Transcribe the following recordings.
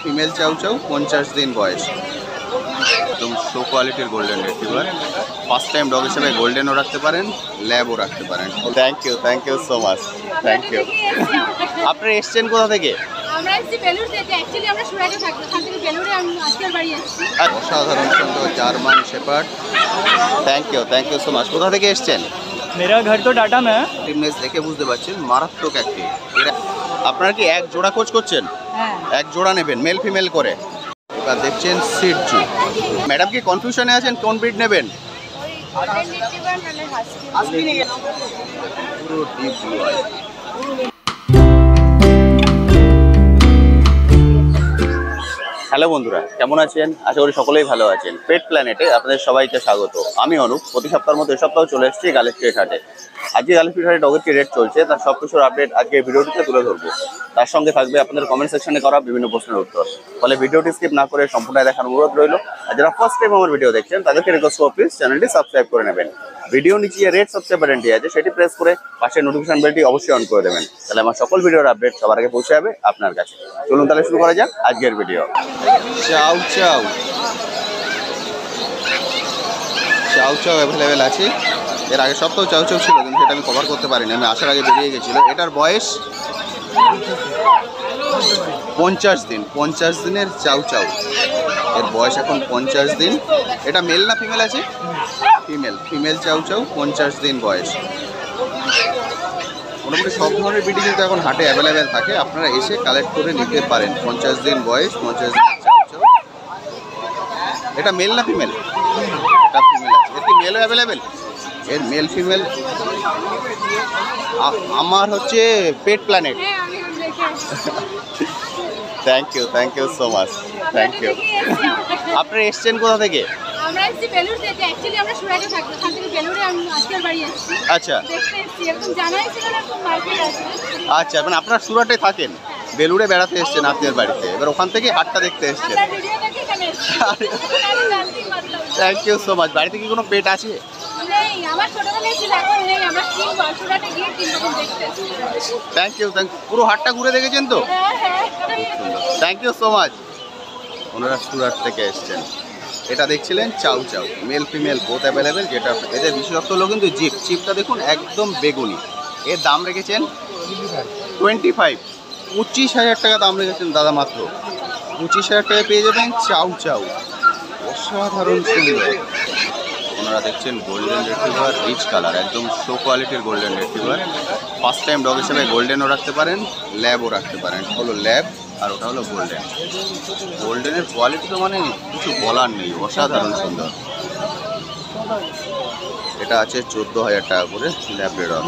Female চাউ চাউ 50 দিন বয়স, একদম শো কোয়ালিটির golden retriever. First time dog হিসেবে গোল্ডেনও রাখতে পারেন, ল্যাবও রাখতে পারেন। Thank you so much, thank you. আপনারা এসছেন কোথা থেকে? আমরা এসেছি বেলুড় থেকে। অ্যাকচুয়ালি আমরা সুরাটে থাকি, ওখান থেকে বেলুড়ে আজকের বাড়ি এসেছি। অসাধারণ সুন্দর German shepherd. Thank you so much. কোথা থেকে এসছেন? मेरा घर तो डाटा में है। টিমনেস দেখে বুঝতে পারছেন মারাত্মক অ্যাক্টিভ। আপনারা কি এক জোড়া খোঁজ করছেন? হ্যাঁ, এক জোড়া নেবেন মেল ফিমেল করে। এবার দেখছেন সিটজু। ম্যাডাম কি কনফিউশনে আছেন কোন ব্রিড নেবেন? পুরো ডিপ ব্লু আই। হ্যালো বন্ধুরা, কেমন আছেন? আশা করি সকলেই ভালো আছেন। পেট প্ল্যানেটে আপনাদের সবাইকে স্বাগত। আমি অনুপ। প্রতি সপ্তাহের মতো এই সপ্তাহ চলে এসেছি গালের স্ট্রিট হাটে। আজকে গালের স্ট্রিট হাটে ডগের কি রেট চলছে তার সব কিছুর আপডেট আজকে ভিডিওটিতে তুলে ধরবো। তার সঙ্গে থাকবে আপনাদের কমেন্ট সেকশনে করা বিভিন্ন প্রশ্নের উত্তর। ফলে ভিডিওটি স্কিপ না করে সম্পূর্ণ দেখার অনুরোধ রইল। আর যারা ফার্স্ট টাইম আমার ভিডিও দেখছেন তাদেরকে রিকোয়েস্ট করব প্লিজ চ্যানেলটি সাবস্ক্রাইব করে নেবেন। ভিডিও নিচে রেড সাবস্ক্রাইব বাটনটি আছে, সেটি প্রেস করে পাশে নোটিফিকেশন বেলটি অবশ্যই অন করে দেবেন। তাহলে আমার সকল ভিডিওর আপডেট সবার আগে পৌঁছে যাবে আপনার কাছে। চলুন তাহলে শুরু করা যাক আজকের ভিডিও। চাউ চাউ চাউ চাউ অ্যাভেলেবেল আছে। এর আগে সপ্তাহ চাউ চাউ ছিল, কিন্তু সেটা আমি কভার করতে পারিনি, আমি আসার আগে বেরিয়ে গেছিলো। এটার বয়স 50 দিন। 50 দিনের চাউ চাউ, এর বয়স এখন 50 দিন। এটা মেল না ফিমেল আছে? ফিমেল চাউ চাউ 50 দিন বয়স। মোটামুটি সব ধরনের ব্রিডই কিন্তু এখন হাটে অ্যাভেলেবেল থাকে, আপনারা এসে কালেক্ট করে নিতে পারেন। 50 দিন বয়স, 50 দিনের চাউ চাউ। এটা মেল না ফিমেল? এটা ফিমেল আছে। এর কি মেলও অ্যাভেলেবেল? এর মেল ফিমেল আমার হচ্ছে pet planet. Thank you so much, thank you. আপনারা এসছেন কোথা থেকে? আমরা এসেছি বেলুড় থেকে। অ্যাকচুয়ালি আমরা সুরাটে থাকি, ওখান থেকে বেলুড়ে আজকের বাড়ি এসেছি। আচ্ছা দেখতে এসেছি, এরকম জানাই ছিল না কোন মার্কেট আছে। আচ্ছা, মানে আপনারা সুরাটে থাকেন, বেলুড়ে বেড়াতে এসছেন আত্মীয়ের বাড়িতে, এবার ওখান থেকে হাটটা দেখতে এসছেন। আমরা ভিডিও দেখে এখানে এসেছি। আমি জানতেই পারলাম না। Thank you so much. বাড়িতে কি কোনো পেট আছে? নেই, আমার ছোটবেলায় ছিল, এখন নেই। আমরা কিনবো, সুরাটে গিয়ে কিনবো, দেখতে এসেছি। Thank you. পুরো হাটটা ঘুরে দেখেছেন তো? হ্যাঁ। Thank you so much. ওনারা সুরাট থেকে এসছেন। এটা দেখছিলেন chow chow, male female both available. যেটা এদের বিশেষত্ব হলো কিন্তু চিপটা দেখুন একদম বেগুনি। এর দাম রেখেছেন 25, 25,000 টাকা দাম রেখেছেন দাদা। মাত্র 25,000 টাকায় পেয়ে যাবেন চাউ চাউ। অসাধারণ সুন্দর। ওনারা দেখছেন গোল্ডেন রিট্রিভার, রিচ কালার, একদম শো কোয়ালিটির golden retriever. First time dog হিসেবে গোল্ডেনও রাখতে পারেন, ল্যাবও রাখতে পারেন। হলো ল্যাব আর ওটা হলো গোল্ডেন। গোল্ডেনের কোয়ালিটি তো মানে কিছু বলার নেই, অসাধারণ সুন্দর। এটা আছে 14,000 টাকা করে ল্যাব্রাডর।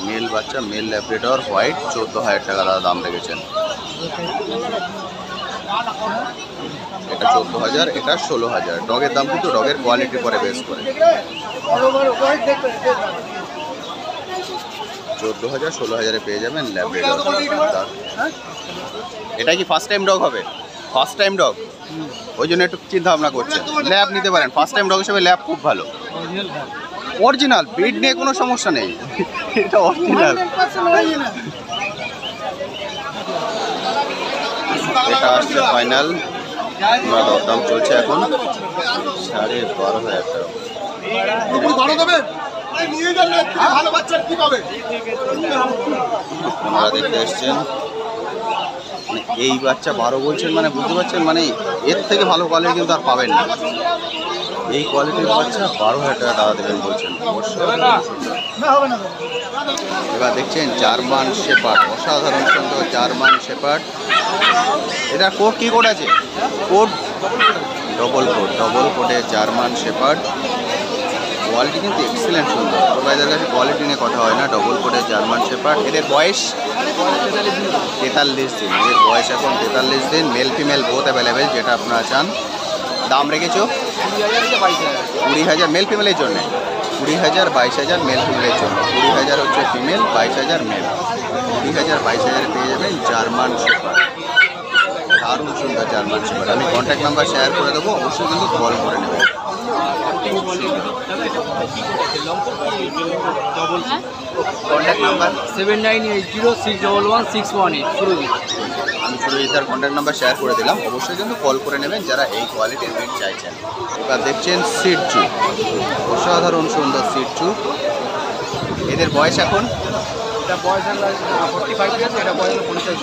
মেল বাচ্চা, মেল ল্যাব্রাডর হোয়াইট, 14,000 টাকা দাম রেখেছেন। এটা 14,000, এটা 16,000। ডগের দাম কিন্তু ডগের কোয়ালিটির পরে বেস করে। 14,000, 16,000-এ পেয়ে যাবেন ল্যাব্রাডর। এটা কি ফার্স্ট টাইম ডগ হবে? ফার্স্ট টাইম ডগ, ওই জন্য একটু চিন্তা ভাবনা করছেন। ল্যাব নিতে পারেন, ফার্স্ট টাইম ডগ হিসেবে ল্যাব খুব ভালো। অরিজিনাল ব্রিড নিয়ে কোনো সমস্যা নেই, এটা অরিজিনাল। এটা আসছে ফাইনাল, দরদাম চলছে এখন 12,500 টাকা। ওনারা দেখতে এসছেন, এই বাচ্চা 12 বলছেন, মানে বুঝতে পারছেন, মানে এর থেকে ভালো কোয়ালিটি কিন্তু আর পাবেন না। এই কোয়ালিটির বাচ্চা 12,000 টাকা দাদা দেবেন বলছেন। এবার দেখছেন জার্মান শেপার্ড, অসাধারণ সুন্দর জার্মান শেপার্ড। এটা কোড কি কোড আছে? কোড ডবল কোডে জার্মান শেপার্ড। কোয়ালিটি কিন্তু এক্সিলেন্ট সুন্দর। ভাইদের কাছে কোয়ালিটি নিয়ে কথা হয় না। ডবল কোডে জার্মান শেপার্ড। এদের বয়স 43 দিন। এদের বয়স এখন 43 দিন। মেল ফিমেল বোথ অ্যাভেলেবেল, যেটা আপনারা চান। দাম রেখেছ 20,000 মেল ফিমেলের জন্য, 20,000, 22,000 মেল ফিমেলের জন্য। 20,000 হচ্ছে ফিমেল, 22,000 মেল। 20,000, 22,000-এ পেয়ে যাবেন জার্মান শেপার্ড। দারুণ সুন্দর জার্মান শেপার্ড। আমি কন্ট্যাক্ট নাম্বার শেয়ার করে দেবো, অবশ্যই কিন্তু কল করে নেবেন। কন্ট্যাক্ট নাম্বার 7980611618 শুরু। আমি সুরজিতার কন্ট্যাক্ট নাম্বার শেয়ার করে দিলাম, অবশ্যই কিন্তু কল করে নেবেন যারা এই কোয়ালিটির ব্রিড চাইছেন। এবার দেখছেন সিটচু, অসাধারণ সুন্দর সিটচু। এদের বয়স এখন এটা বয়স 45 ইয়ার্স, এটা বয়স 50।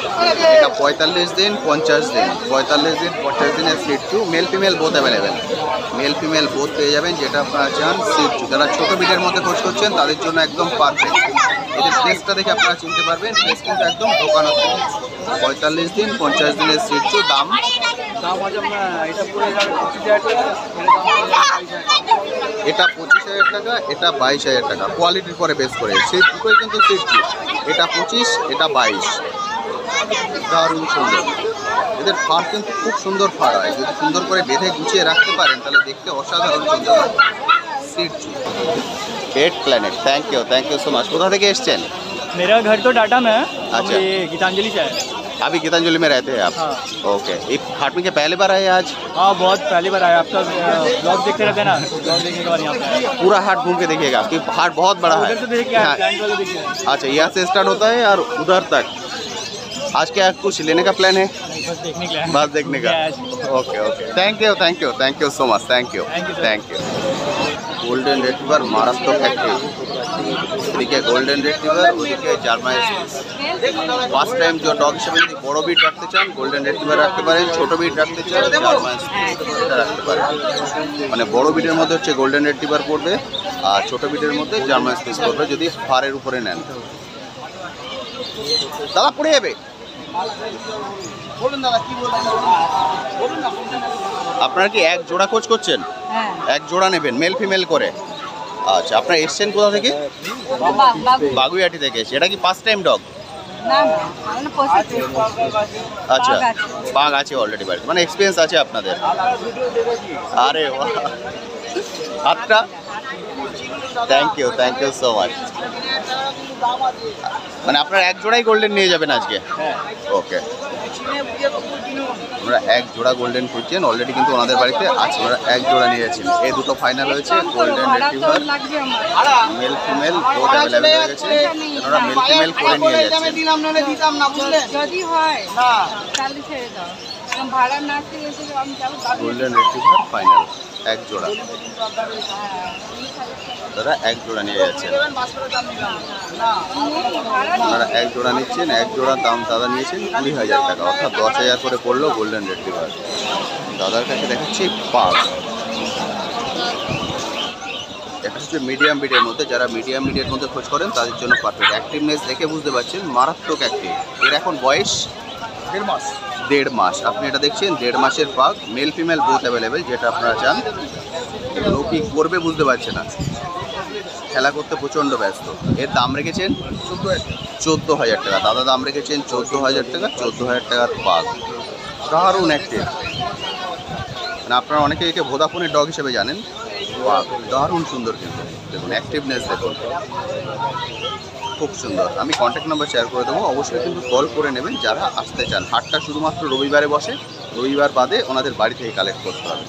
এটা 45 দিন 50 দিন, 45 দিন 50 দিনের shih tzu. Male female both available, male female both পেয়ে যাবেন যেটা আপনারা চান। সিটচু যারা ছোটো বিটের মধ্যে খোঁজ করছেন তাদের জন্য একদম পারফেক্ট। এদের ফেসটা দেখে আপনারা চিনতে পারবেন, ফেস কিন্তু একদম ঢোকানো থাকে। 45 দিন 50 দিনের সিটচু। দাম এটা পুরো 25,000 টাকা, এটা 25,000 টাকা, এটা 22,000 টাকা। কোয়ালিটির পরে বেস করে সেই দুটোই কিন্তু সিটচু। এটা 25, এটা 22। দারুণ সুন্দর। এদের ফার কিন্তু খুব সুন্দর ফার হয়, যদি সুন্দর করে বেঁধে গুছিয়ে রাখতে পারেন তাহলে দেখতে অসাধারণ সুন্দর হয়। Shih tzu pet planet. Thank you so much. কোথা থেকে এসছেন? मेरा घर तो टाटा में है, अच्छा। ये गीतांजलि से है। अभी गीतांजलि में रहते हैं आप? हाँ। ओके। एक हाट में के पहले बार आए आज? हाँ, बहुत पहली बार आया। आपका ब्लॉग देखते रहते हैं ना, ब्लॉग देखने के बाद यहाँ पे आए। पूरा हाट घूम के देखिएगा कि हाट बहुत बड़ा है। उधर से देख के आए, हाँ। प्लांट वाले देख के आए। अच्छा, यहाँ से स्टार्ट होता है और उधर तक। आज क्या कुछ लेने का प्लान है? नहीं, बस देखने के लिए आए। बस देखने का। Yes. Okay okay, thank you so much. Thank you, sir. Thank you. Golden retriever মারাত্মক অ্যাক্টিভ। এদিকে গোল্ডেন রেট্রিভার, ওদিকে জার্মান স্পিচ। ফার্স্ট টাইম जो डॉग হিসেবে যদি বড় বিট রাখতে চান গোল্ডেন রেট্রিভার রাখতে পারেন, ছোট বিট রাখতে চান জার্মান স্পিচ এটা রাখতে পারেন। মানে বড় বিটের মধ্যে হচ্ছে গোল্ডেন রেট্রিভার পড়বে আর ছোট বিটের মধ্যে জার্মান স্পিচ পড়বে যদি ফারের উপরে নেন। দাদা পড়ে যাবে। বলুন দাদা কি বলবেন? আপনারা কি এক জোড়া খোঁজ করছেন? হ্যাঁ, এক জোড়া নেবেন মেল ফিমেল করে। আচ্ছা, আপনারা এসছেন কোথা থেকে? বাগুইয়াটি থেকে এসে। এটা কি ফার্স্ট টাইম ডগ? না না, আমরা পছন্দ আচ্ছা, বাঘ আছে। বাঘ আছে অলরেডি বাড়িতে, মানে এক্সপিরিয়েন্স আছে আপনাদের। আরে বাহ, হাতটা। Thank you so much. মানে আপনারা এক জোড়াই গোল্ডেন নিয়ে যাবেন আজকে? ওকে। আমরা এক জোড়া গোল্ডেন খুঁজছেন, অলরেডি কিন্তু ওনাদের বাড়িতে আছে। ওরা এক জোড়া নিয়ে যাচ্ছেন। এই দুটো ফাইনাল হয়েছে, golden retriever mail female both available হয়ে গেছে। ওরা মেল ফিমেল করে নিয়ে যাচ্ছে। যদি হয় তাহলে ছেড়ে দাও, কারণ ভাড়া না ছেড়ে আমি যাবো। গোল্ডেন রিট্রিভার ফাইনাল এক জোড়া, তারা এক জোড়া নিয়ে যাচ্ছেন। আপনারা এক জোড়া নিচ্ছেন, এক জোড়ার দাম দাদা নিয়েছেন 20,000 টাকা, অর্থাৎ 10,000 করে পড়লো গোল্ডেন রিট্রিভার। দাদার কাছে দেখাচ্ছি পাগ। এটা হচ্ছে মিডিয়াম বিটের মধ্যে, যারা মিডিয়াম বিটের মধ্যে খোঁজ করেন তাদের জন্য পারফেক্ট। অ্যাক্টিভনেস দেখে বুঝতে পারছেন মারাত্মক অ্যাক্টিভ। এর এখন বয়স 1.5 মাস। আপনি এটা দেখছেন 1.5 মাসের পাগ, মেল ফিমেল বোথ অ্যাভেলেবেল যেটা আপনারা চান। এগুলো কি করবে বুঝতে পারছে না, খেলা করতে প্রচণ্ড ব্যস্ত। এর দাম রেখেছেন 14,000 টাকা। দাদা দাম রেখেছেন 14,000 টাকা, 14,000 টাকার পাগ। দারুণ অ্যাক্টিভ, মানে আপনারা অনেকে একে ভোদাফোনের ডগ হিসেবে জানেন। পাগ দারুণ সুন্দর, কিন্তু দেখুন অ্যাক্টিভনেস দেখুন, খুব সুন্দর। আমি কন্ট্যাক্ট নাম্বার শেয়ার করে দেবো, অবশ্যই কিন্তু কল করে নেবেন যারা আসতে চান। হাটটা শুধুমাত্র রবিবারে বসে, রবিবার বাদে ওনাদের বাড়ি থেকে কালেক্ট করতে হবে।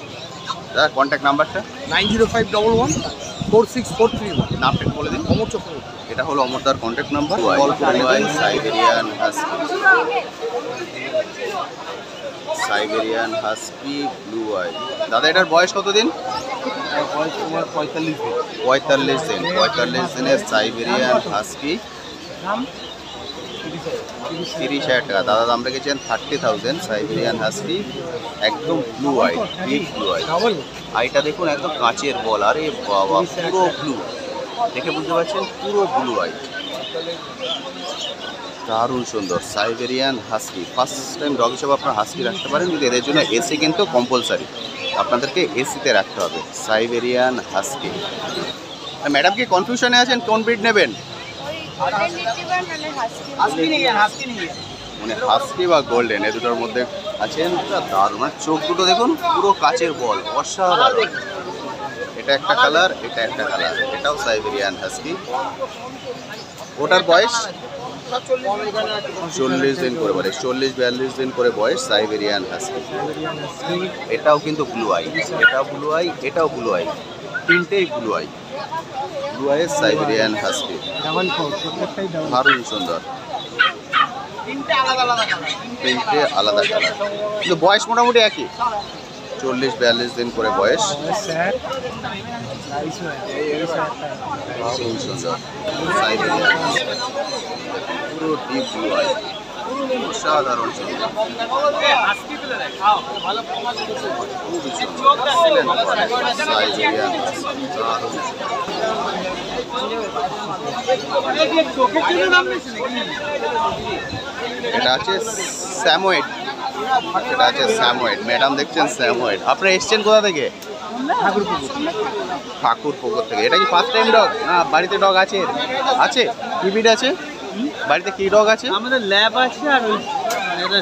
দাদা কন্ট্যাক্ট নাম্বারটা? 9051146431। নামটা একটু বলে দিন। অমর চক্রবর্তী। এটা হলো অমরদার কন্ট্যাক্ট নাম্বার, কল করে নেবেন। Siberian husky, Siberian husky blue eye. দাদা এটার বয়স কতদিন? 45 দিন। 45 দিন। 45 দিনের সাইবেরিয়ান হাস্কি 30,000 টাকা। দাদা দাম রেখেছেন 30,000। সাইবেরিয়ান হাস্কি একদম blue eye, deep blue eye. আইটা দেখুন একদম কাঁচের বল, আরে বাবা পুরো ব্লু, দেখে বুঝতে পারছেন পুরো ব্লু আই। দারুণ সুন্দর Siberian husky. First time dog হিসেবে আপনারা হাস্কি রাখতে পারেন, কিন্তু এদের জন্য এসি কিন্তু কম্পালসারি, আপনাদেরকে এসিতে রাখতে হবে। Siberian husky. ম্যাডাম কি কনফিউশনে আছেন কোন ব্রিড নেবেন? মানে হাস্কি বা গোল্ডেন এই দুটোর মধ্যে আছেন। দারুণ, মানে চোখ দুটো দেখুন পুরো কাচের বল, অসাধারণ। এটা একটা কালার, এটা একটা কালার। এটাও সাইবেরিয়ান হাস্কি। ওটার বয়স 40 দিন করে, বয়স 40-42 দিন করে বয়স সাইবেরিয়ান হাস্কি। এটাও কিন্তু ব্লু আই, এটাও ব্লু আই, এটাও ব্লু আই, তিনটেই ব্লু আই। ব্লু আইয়ের সাইবেরিয়ান হাস্কি দারুণ সুন্দর। তিনটে আলাদা কালার, কিন্তু বয়স মোটামুটি একই, 40-42 দিন করে বয়স। খুব সুন্দর, পুরো ডিপ ব্লু আই, অসাধারণ সুন্দর, খুবই সুন্দর। সাইবেরিয়ান দারুণ সুন্দর। এটা আছে স্যামোয়েড, এটা আছে স্যামোয়েড। ম্যাডাম দেখছেন স্যামোয়েড। আপনারা এসছেন কোথা থেকে? ঠাকুরপুকুর থেকে। এটা কি ফার্স্ট টাইম ডগ না বাড়িতে ডগ আছে? আছে কি ব্রিড আছে বাড়িতে? কি ডগ আছে? আমাদের ল্যাব আছে আর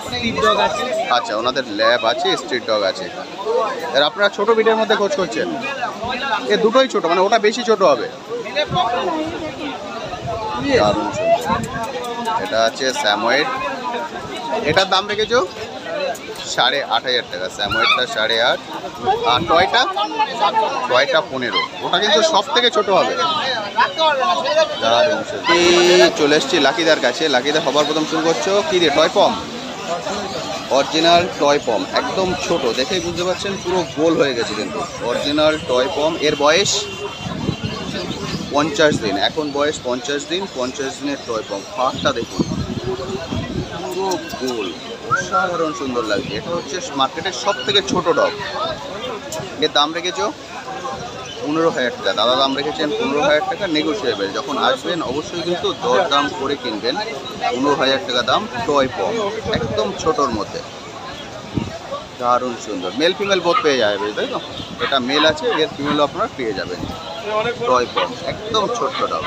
স্ট্রিট ডগ আছে। আচ্ছা, ওনাদের ল্যাব আছে, স্ট্রিট ডগ আছে। আর আপনারা ছোট ব্রিডের মধ্যে খোঁজ করছেন? এ দুটোই ছোট, মানে ওটা বেশি ছোট হবে। দারুণ সুন্দর। এটা আছে স্যামোয়েড। এটার দাম রেখেছো 8,500 টাকা। স্যামোয়েডটা 8,500, আর টয়টা 15। ওটা কিন্তু সব থেকে ছোট হবে। চলে এসছি লাকিদার কাছে। লাকিদা সবার প্রথম শুরু করছো কি দিয়ে? টয় পম, অরিজিনাল টয় পম, একদম ছোট, দেখেই বুঝতে পারছেন পুরো গোল হয়ে গেছে কিন্তু। অরিজিনাল টয় পম। এর বয়স 50 দিন, এখন বয়স 50 দিন। 50 দিনের টয় পম। ফাঁকটা দেখুন পুরো গোল, অসাধারণ সুন্দর লাগছে। এটা হচ্ছে মার্কেটের সব থেকে ছোট ডগ। এর দাম রেখেছো 15,000 টাকা। দাদা দাম রেখেছেন 15,000 টাকা, নেগোসিয়েবল। যখন আসবেন অবশ্যই কিন্তু দরদাম করে কিনবেন। 15,000 টাকা দাম টয় পম, একদম ছোটোর মধ্যে, দারুণ সুন্দর। মেল ফিমেল বোধ পেয়ে যাবে, তাই তো? এটা মেল আছে, এর ফিমেলও আপনারা পেয়ে যাবেন। টয় পম, একদম ছোট্ট ডগ,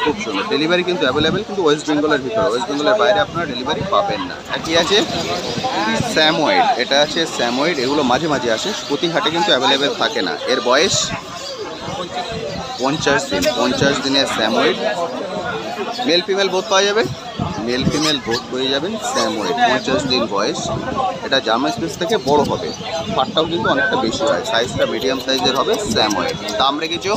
খুব সুন্দর। ডেলিভারি কিন্তু অ্যাভেলেবেল, কিন্তু ওয়েস্ট বেঙ্গলের ভিতরে, ওয়েস্ট বেঙ্গলের বাইরে আপনারা ডেলিভারি পাবেন না। একই আছে স্যামোয়েড। এটা আছে স্যামোয়েড। এগুলো মাঝে মাঝে আসে, প্রতি হাটে কিন্তু অ্যাভেলেবেল থাকে না। এর বয়স 50 দিন। 50 দিনের স্যামোয়েড। মেল ফিমেল বোধ পাওয়া যাবে, মেল ফিমেল বোধ পেয়ে যাবেন। স্যামোয়েড 50 দিন বয়স। এটা জার্মান স্পিচ থেকে বড় হবে, ফাটটাও কিন্তু অনেকটা বেশি হয়, সাইজটা মিডিয়াম সাইজের হবে। স্যামোয়েড দাম রেখেছো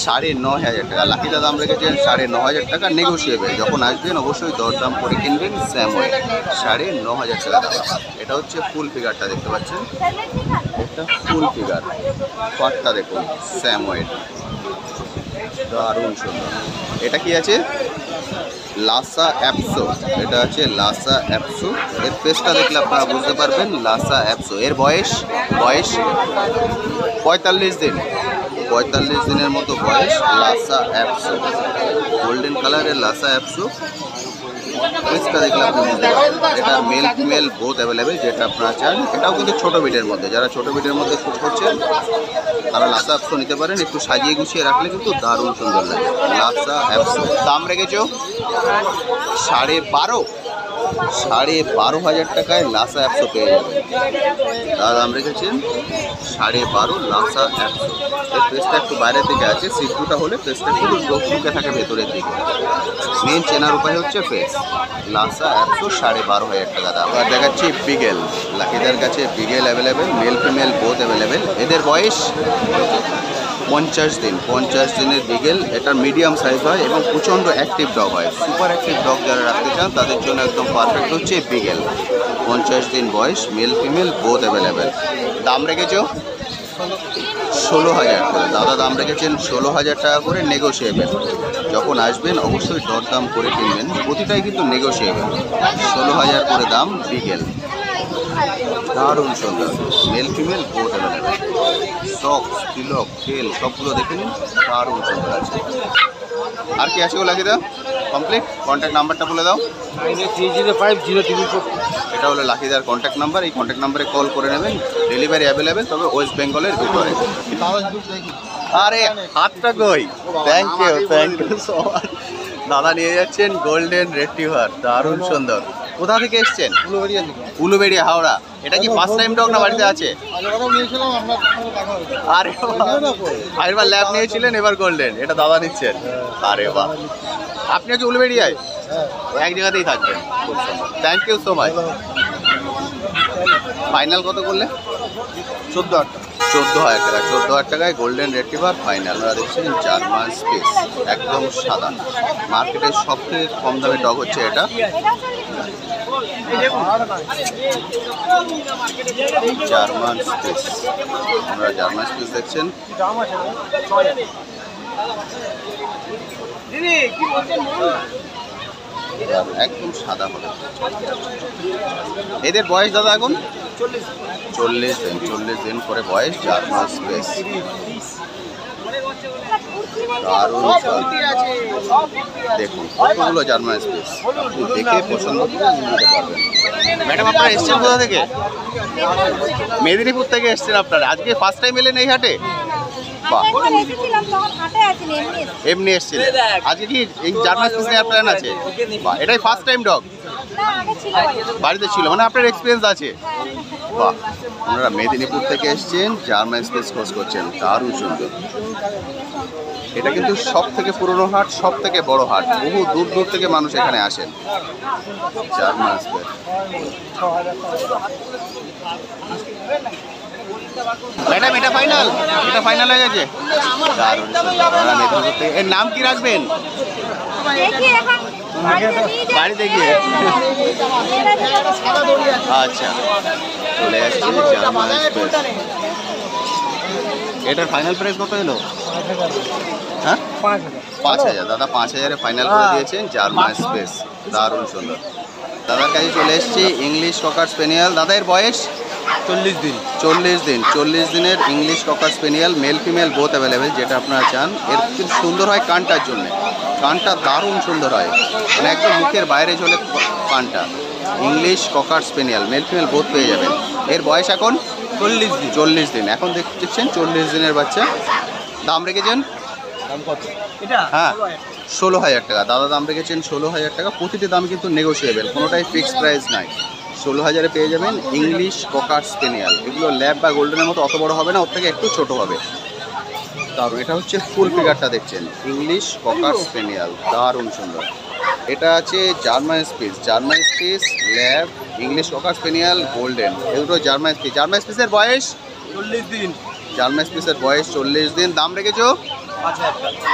9,500 টাকা। লাকিদা দাম রেখেছেন 9,500 টাকা, নেগোসিয়েবল। যখন আসবেন অবশ্যই দরদাম করে কিনবেন। স্যামোয়েড 9,500 টাকা দাম। এটা হচ্ছে ফুল ফিগারটা দেখতে পাচ্ছেন, এটা ফুল ফিগার। ফাটটা দেখুন, স্যামোয়েড দারুণ সুন্দর। এটা কি আছে? লাসা অ্যাপসো। এটা আছে লাসা অ্যাপসো। এর ফেসটা দেখলে আপনারা বুঝতে পারবেন লাসা অ্যাপসো। এর বয়স 45 দিন। 45 দিনের মতো বয়স। লাসা অ্যাপসো, গোল্ডেন কালারের লাসা অ্যাপসো। ফেসটা দেখলে আপনি বুঝতে পারবেন। এটা মেল ফিমেল বোথ অ্যাভেলেবেল, যেটা আপনারা চান। এটাও কিন্তু ছোটো বিটের মধ্যে, যারা ছোটো বিটের মধ্যে খোঁজ করছেন তারা লাসা অ্যাপসো নিতে পারেন। একটু সাজিয়ে গুছিয়ে রাখলে কিন্তু দারুণ সুন্দর লাগে। লাসা অ্যাপসো দাম রেখেছো 12,500 টাকায় লাসা অ্যাপসো পেয়ে যাবেন। তার দাম রেখেছেন 12,500 লাসা অ্যাপসো। এর ফেসটা একটু বাইরে থেকে আছে, সিটুটা হলে ফেসটা একটু ঢুকে থাকে ভেতরের দিকে। মেন চেনার উপায় হচ্ছে ফেস। লাসা অ্যাপসো 12,500 টাকা দাম। আর দেখাচ্ছি বিগেল। লাকিদার কাছে beagle available, male female both available. এদের বয়স 50 দিন। 50 দিনের বিগেল। এটা মিডিয়াম সাইজ হয় এবং প্রচণ্ড অ্যাক্টিভ ডগ হয়। সুপার অ্যাক্টিভ ডগ যারা রাখতে চান তাদের জন্য একদম পারফেক্ট হচ্ছে বিগেল। 50 দিন বয়স, মেল ফিমেল বোথ অ্যাভেলেবেল। দাম রেখেছো 16,000 টাকা। দাদা দাম রেখেছেন 16,000 টাকা করে, নেগোসিয়েবল। যখন আসবেন অবশ্যই দরদাম করে কিনবেন, প্রতিটাই কিন্তু নেগোসিয়েবল। 16,000 করে দাম বিগেল, দারুণ সুন্দর। Male female both available. Socks, তিলক, তেল সবগুলো দেখে নিন, দারুণ সুন্দর আছে। আর কি আছে গো লাকিদা? কমপ্লিট। কন্ট্যাক্ট নাম্বারটা বলে দাও। 93050344। এটা হলো লাকিদার কন্ট্যাক্ট নাম্বার। এই কন্ট্যাক্ট নাম্বারে কল করে নেবেন। ডেলিভারি অ্যাভেলেবেল, তবে ওয়েস্ট বেঙ্গলের ভিতরে। আরে হাতটা কই? Thank you so much. দাদা নিয়ে যাচ্ছেন গোল্ডেন রেট্রিভার, দারুণ সুন্দর। কোথা থেকে এসছেন? উলুবেড়িয়া, হাওড়া। এটা কি ফার্স্ট টাইম ডগ না বাড়িতে আছে? আরে আগেরবার ল্যাব নিয়েছিলেন, এবার গোল্ডেন। এটা দাদা নিচ্ছেন। আরে বাহ, আপনি কি উলুবেড়িয়ায়? এক জায়গাতেই থাকবেন। খুব সুন্দর, thank you so much. Final কত করলে? 14,000 14,000 টাকা, 14,000 টাকায় গোল্ডেন রেট্রিভার ফাইনাল। আপনারা দেখছেন জার্মান স্পেস, একদম সাদা। মার্কেটের সবথেকে কম দামে ডগ হচ্ছে এটা। জার্মান স্পেস, আপনারা জার্মান স্পেস দেখছেন। একদম সাদা হবে। এদের বয়স দাদা এখন 40 দিন, 40 দিন করে বয়স। জার্মান স্পেস দারুণ দেখুন, কতগুলো জার্মান স্পেস, আপনি দেখে পছন্দ করে নিতে পারবেন। ম্যাডাম আপনারা এসছেন কোথা থেকে? মেদিনীপুর থেকে এসছেন আপনারা। আজকে ফার্স্ট টাইম এলেন এই হাটে? বাহ, এমনি এসছিলেন। আজকে কি এই জার্মান স্পেস নেওয়ার প্ল্যান আছে? বাহ, এটাই ফার্স্ট টাইম ডগ? বাড়িতে ছিল, মানে আপনার এক্সপিরিয়েন্স আছে। বাহ, আপনারা মেদিনীপুর থেকে এসছেন, জার্মান স্পেস খোঁজ করছেন, দারুণ সুন্দর। এটা কিন্তু সব থেকে পুরনো হাট, সব থেকে বড় হাট, বহু দূর দূর থেকে মানুষ এখানে আসেন। জার্মান স্পেস ম্যাডাম এটা ফাইনাল? এটা ফাইনাল হয়ে গেছে, দারুণ সুন্দর। মেদিনীপুর থেকে। এর নাম কি রাখবেন? বাড়িতে গিয়ে। আচ্ছা, চলে আসছে জার্মান স্পেস। এটার ফাইনাল প্রাইস কত এলো? হ্যাঁ, 5,000। দাদা 5,000-এ ফাইনাল করে দিয়েছেন জার্মান স্পেস, দারুণ সুন্দর। দাদার কাছে চলে এসছে ইংলিশ ককার স্পেনিয়াল। দাদা এর বয়স 40 दिन। 40 দিন। 40 দিনের English cocker স্পেনিয়াল, mail female both available, যেটা আপনারা চান। এর কিন্তু সুন্দর হয় কানটার জন্য, কানটা দারুণ সুন্দর হয়, মানে একদম মুখের বাইরে চলে কানটা। English cocker স্পেনিয়াল, mail female both পেয়ে যাবেন। এর বয়স এখন 40 दिन। 40 দিন। এখন দেখছেন 40 দিনের বাচ্চা। দাম রেখেছেন? হ্যাঁ, 16,000 টাকা। দাদা দাম রেখেছেন 16,000 টাকা। প্রতিটি দাম কিন্তু নেগোসিয়েবল, কোনোটাই ফিক্সড প্রাইস নাই। 16,000-এ পেয়ে যাবেন ইংলিশ ককার স্পেনিয়াল। এগুলো ল্যাব বা গোল্ডেনের মতো অত বড় হবে না, ওর থেকে একটু ছোট হবে। দারুণ, এটা হচ্ছে ফুল ফিগারটা দেখছেন, ইংলিশ ককার স্পেনিয়াল, দারুণ সুন্দর। এটা আছে German spitz, German spitz lab, English cocker spaniel, golden, এগুলো জার্মান স্পিস। জার্মান স্পিসের বয়স 40 दिन। জার্মান স্পিসের বয়স 40 দিন। দাম রেখেছো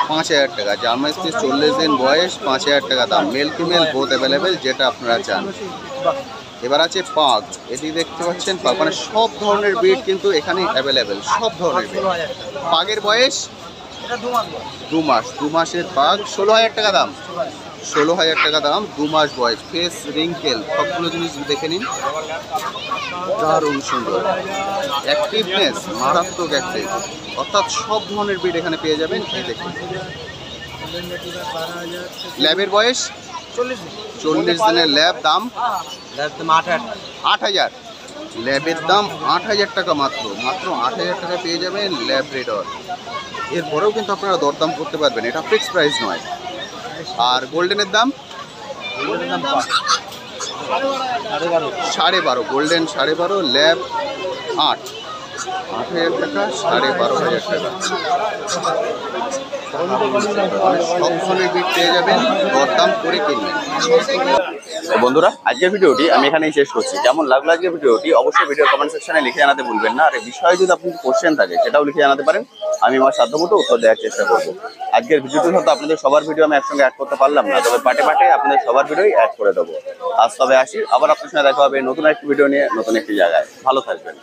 5,000 টাকা। জার্মান স্পিস 40 দিন বয়স, 5,000 টাকা দাম। মেল ফিমেল বোথ অ্যাভেলেবেল, যেটা আপনারা চান। এবার আছে পাগ। এটি দেখতে পাচ্ছেন পাগ, মানে সব ধরনের ব্রিড কিন্তু এখানে অ্যাভেলেবেল, সব ধরনের ব্রিড। পাগের বয়স 2 মাস। 2 মাসের পাগ, 16,000 টাকা দাম। 16,000 টাকা দাম, 2 মাস বয়স। ফেস রিঙ্কেল, সবগুলো জিনিস দেখে নিন, দারুণ সুন্দর। অ্যাক্টিভনেস মারাত্মক অ্যাক্টিভ, অর্থাৎ সব ধরনের ব্রিড এখানে পেয়ে যাবেন। এই দেখুন, ল্যাবের বয়স 40 দিনের ল্যাব। দাম 8,000। ল্যাবের দাম 8,000 টাকা মাত্র, মাত্র 8,000 টাকা পেয়ে যাবেন ল্যাব রেডর। এরপরেও কিন্তু আপনারা দরদাম করতে পারবেন, এটা ফিক্সড প্রাইস নয়। আর গোল্ডেনের দাম 12,500। গোল্ডেন 12,500, ল্যাব 8,000 টাকা, 12,500 টাকা। সব ধরনের বিট পেয়ে যাবেন, দরদাম করে কিনবেন। বন্ধুরা, আজকের ভিডিওটি আমি এখানেই শেষ করছি। কেমন লাগলো আজকের ভিডিওটি অবশ্যই ভিডিও কমেন্ট সেকশনে লিখে জানাতে ভুলবেন না। আর এই বিষয়ে যদি আপনার কোশ্চেন থাকে সেটাও লিখে জানাতে পারেন, আমি আমার সাধ্যমতো উত্তর দেওয়ার চেষ্টা করবো। আজকের ভিডিওটি হয়তো আপনাদের সবার ভিডিও আমি একসঙ্গে অ্যাড করতে পারলাম না, তবে পাটে পাটে আপনাদের সবার ভিডিওই অ্যাড করে দেবো। আজ তবে আসি, আবার আপনার সঙ্গে দেখা হবে নতুন একটি ভিডিও নিয়ে, নতুন একটি জায়গায়। ভালো থাকবেন।